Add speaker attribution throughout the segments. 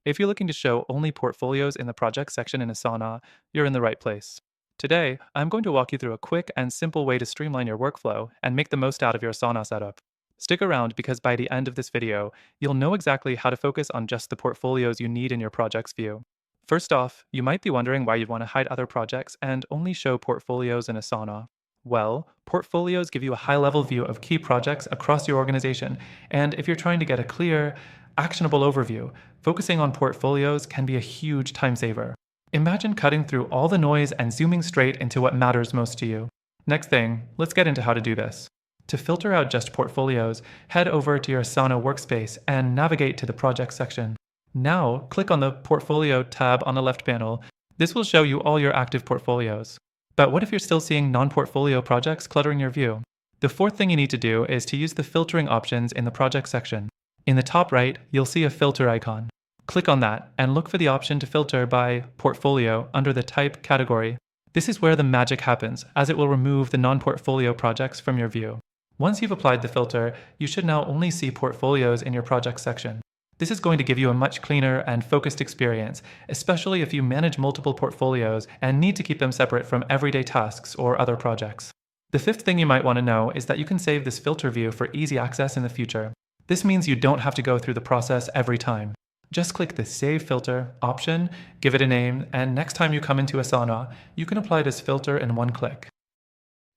Speaker 1: If you're looking to show only portfolios in the project section in Asana, you're in the right place. Today, I'm going to walk you through a quick and simple way to streamline your workflow and make the most out of your Asana setup. Stick around because by the end of this video, you'll know exactly how to focus on just the portfolios you need in your projects view. First off, you might be wondering why you'd want to hide other projects and only show portfolios in Asana. Well, portfolios give you a high level view of key projects across your organization, and if you're trying to get a clear, actionable overview, focusing on portfolios can be a huge time saver. Imagine cutting through all the noise and zooming straight into what matters most to you. Next thing, let's get into how to do this. To filter out just portfolios, head over to your Asana workspace and navigate to the Project section. Now, click on the Portfolio tab on the left panel. This will show you all your active portfolios. But what if you're still seeing non-portfolio projects cluttering your view? The fourth thing you need to do is to use the filtering options in the Project section. In the top right, you'll see a filter icon. Click on that and look for the option to filter by Portfolio under the Type category. This is where the magic happens, as it will remove the non-portfolio projects from your view. Once you've applied the filter, you should now only see portfolios in your project section. This is going to give you a much cleaner and focused experience, especially if you manage multiple portfolios and need to keep them separate from everyday tasks or other projects. The fifth thing you might want to know is that you can save this filter view for easy access in the future. This means you don't have to go through the process every time. Just click the Save Filter option, give it a name, and next time you come into Asana, you can apply this filter in one click.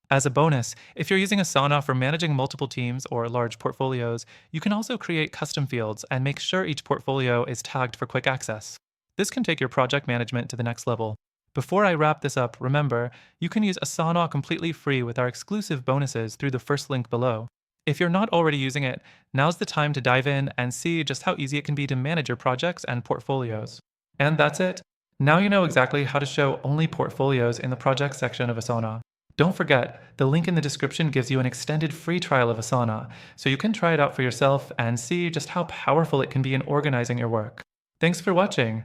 Speaker 1: As a bonus, if you're using Asana for managing multiple teams or large portfolios, you can also create custom fields and make sure each portfolio is tagged for quick access. This can take your project management to the next level. Before I wrap this up, remember, you can use Asana completely free with our exclusive bonuses through the first link below. If you're not already using it, now's the time to dive in and see just how easy it can be to manage your projects and portfolios. And that's it. Now you know exactly how to show only portfolios in the project section of Asana. Don't forget, the link in the description gives you an extended free trial of Asana, so you can try it out for yourself and see just how powerful it can be in organizing your work. Thanks for watching.